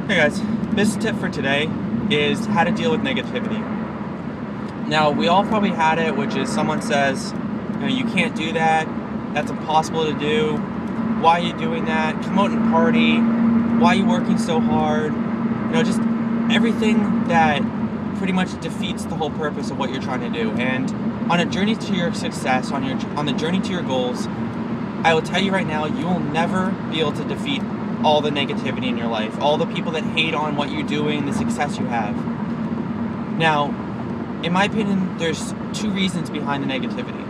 Hey guys, business tip for today is how to deal with negativity. Now, we all probably had it, which is someone says, you can't do that, that's impossible to do, why are you doing that, come out and party, why are you working so hard, just everything that pretty much defeats the whole purpose of what you're trying to do. And on a journey to your success, on the journey to your goals, I will tell you right now, you will never be able to defeat all the negativity in your life, all the people that hate on what you're doing, the success you have. Now, in my opinion, there's two reasons behind the negativity.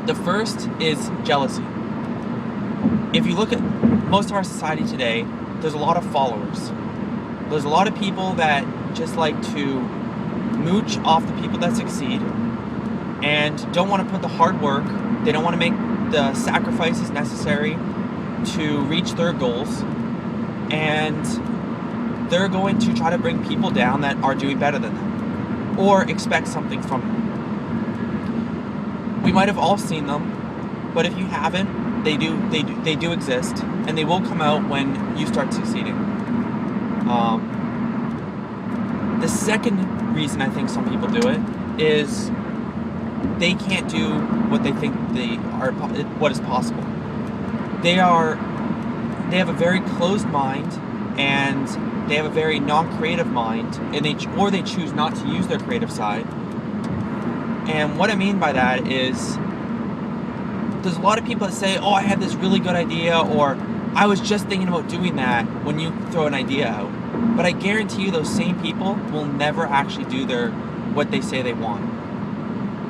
The first is jealousy. If you look at most of our society today, there's a lot of followers. There's a lot of people that just like to mooch off the people that succeed and don't want to put the hard work, they don't want to make the sacrifices necessary to reach their goals, and they're going to try to bring people down that are doing better than them or expect something from them. We might have all seen them, but if you haven't, they do exist, and they will come out when you start succeeding. The second reason I think some people do it is they can't do what they think what is possible. They have a very closed mind, and they have a very non-creative mind, and they choose not to use their creative side. And what I mean by that is, there's a lot of people that say, "Oh, I had this really good idea," or "I was just thinking about doing that," when you throw an idea out. But I guarantee you, those same people will never actually do what they say they want.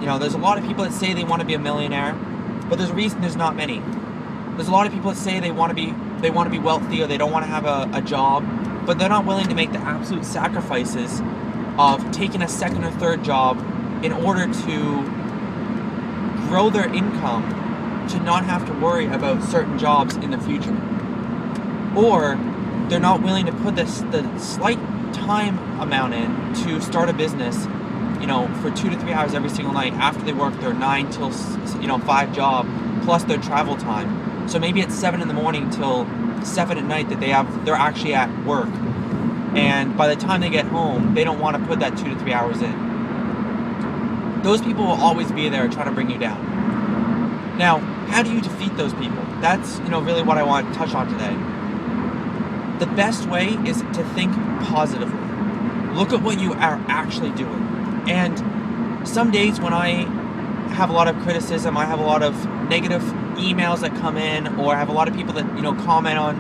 There's a lot of people that say they want to be a millionaire, but there's a reason there's not many. There's a lot of people that say they want to be wealthy, or they don't want to have a job, but they're not willing to make the absolute sacrifices of taking a second or third job in order to grow their income, to not have to worry about certain jobs in the future. Or they're not willing to put the slight time amount in to start a business, for 2 to 3 hours every single night after they work their 9 till 5 job plus their travel time. So maybe it's 7 in the morning till 7 at night that they're actually at work, and by the time they get home, they don't want to put that 2 to 3 hours in. Those people will always be there trying to bring you down. Now, how do you defeat those people? That's really what I want to touch on today. The best way is to think positively. Look at what you are actually doing. And some days when I have a lot of criticism, I have a lot of negative emails that come in, or I have a lot of people that comment on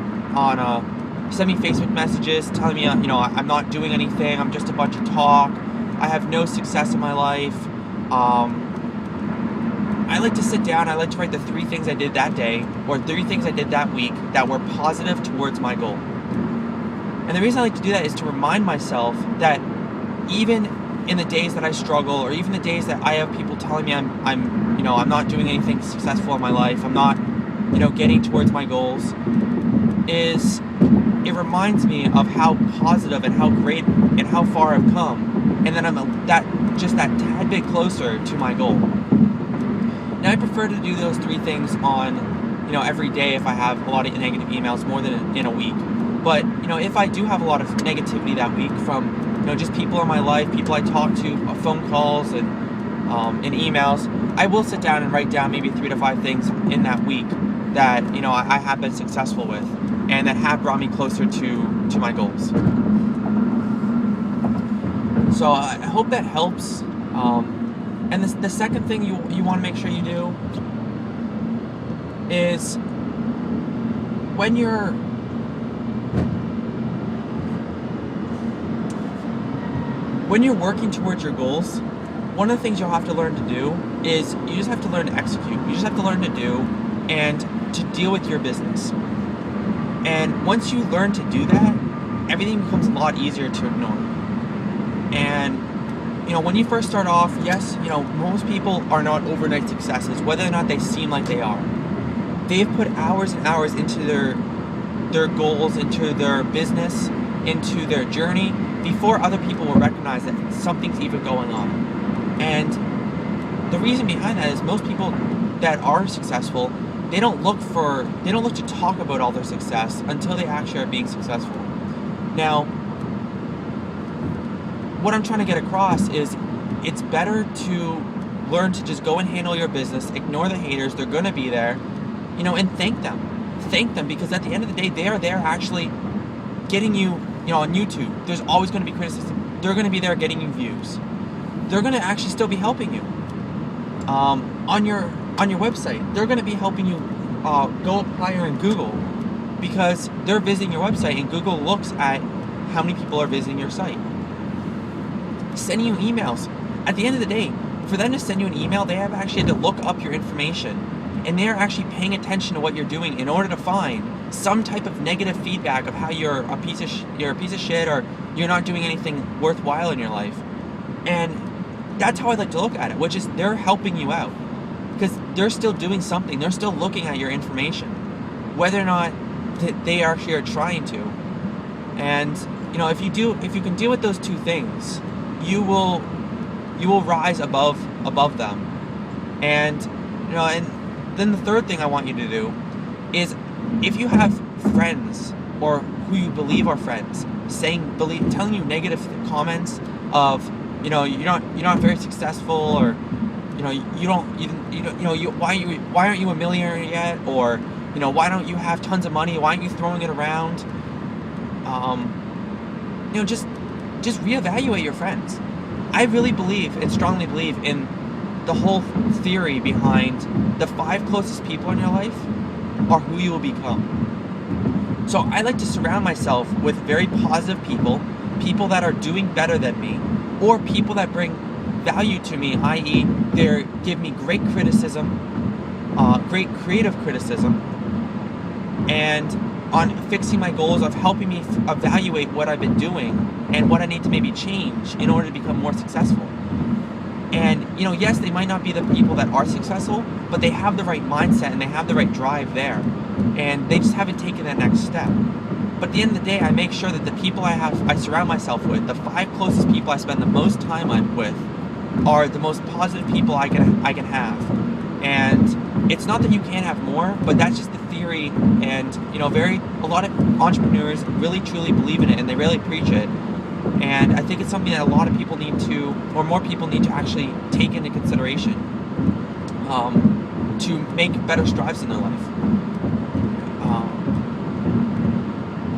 send me Facebook messages telling me I'm not doing anything, I'm just a bunch of talk, I have no success in my life. I like to sit down, I like to write the 3 things I did that day, or 3 things I did that week that were positive towards my goal. And the reason I like to do that is to remind myself that even in the days that I struggle, or even the days that I have people telling me I'm not doing anything successful in my life, I'm not, getting towards my goals, it reminds me of how positive and how great and how far I've come, and then I'm that tad bit closer to my goal. Now, I prefer to do those 3 things on, every day if I have a lot of negative emails, more than in a week. But, if I do have a lot of negativity that week from, just people in my life, people I talk to, phone calls and emails, I will sit down and write down maybe 3 to 5 things in that week that, I have been successful with, and that have brought me closer to my goals. So I hope that helps. And the second thing you want to make sure you do is when you're working towards your goals, one of the things you'll have to learn to do is you just have to learn to execute. You just have to learn to do and to deal with your business. And once you learn to do that, everything becomes a lot easier to ignore. And when you first start off, yes, most people are not overnight successes, whether or not they seem like they are. They've put hours and hours into their goals, into their business, into their journey, before other people will recognize that something's even going on. And the reason behind that is most people that are successful, they don't look to talk about all their success until they actually are being successful. Now, what I'm trying to get across is it's better to learn to just go and handle your business, ignore the haters, they're going to be there, and thank them. Thank them, because at the end of the day, they are there actually getting you, on YouTube. There's always going to be criticism. They're going to be there getting you views. They're going to actually still be helping you. On your website, they're going to be helping you go up higher in Google, because they're visiting your website and Google looks at how many people are visiting your site. Sending you emails. At the end of the day, for them to send you an email, they have actually had to look up your information, and they're actually paying attention to what you're doing in order to find some type of negative feedback of how you're a piece of shit, or you're not doing anything worthwhile in your life. And that's how I like to look at it, which is they're helping you out, because they're still doing something. They're still looking at your information, whether or not they actually are trying to. And if you can deal with those two things, you will rise above them. And and then the third thing I want you to do is, if you have friends or who you believe are friends telling you negative comments of you're not very successful, or why aren't you a millionaire yet, or why don't you have tons of money, why aren't you throwing it around, just reevaluate your friends. I really believe and strongly believe in the whole theory behind the 5 closest people in your life are who you will become. So I like to surround myself with very positive people that are doing better than me, or people that bring value to me, i.e. they give me great criticism, great creative criticism, and on fixing my goals, of helping me evaluate what I've been doing and what I need to maybe change in order to become more successful. And yes, they might not be the people that are successful, but they have the right mindset and they have the right drive there, and they just haven't taken that next step. But at the end of the day, I make sure that the people I surround myself with, the 5 closest people I spend the most time with, are the most positive people I can have. And it's not that you can't have more, but that's just the theory. And a lot of entrepreneurs really truly believe in it, and they really preach it. And I think it's something that a lot of people need to, or more people need to actually take into consideration to make better strides in their life.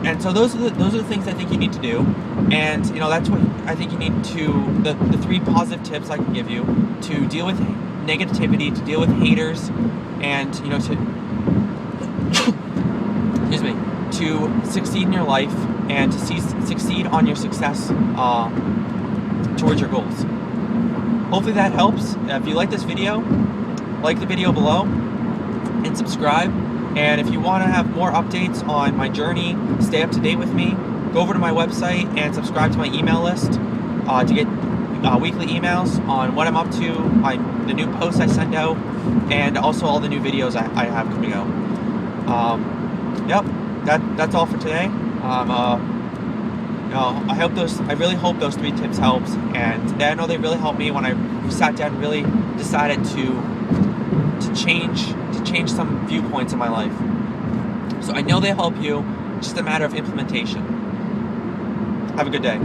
And so those are the things I think you need to do. And that's what I think you need to, the 3 positive tips I can give you to deal with negativity, to deal with haters, and to succeed in your life, and to succeed on your success towards your goals. Hopefully that helps. If you like this video, like the video below and subscribe. And if you want to have more updates on my journey, stay up to date with me, go over to my website and subscribe to my email list to get weekly emails on what I'm up to, the new posts I send out, and also all the new videos I have coming out. That's all for today. I really hope those 3 tips helped, and I know they really helped me when I sat down and really decided to change some viewpoints in my life. So I know they help you, just a matter of implementation. Have a good day.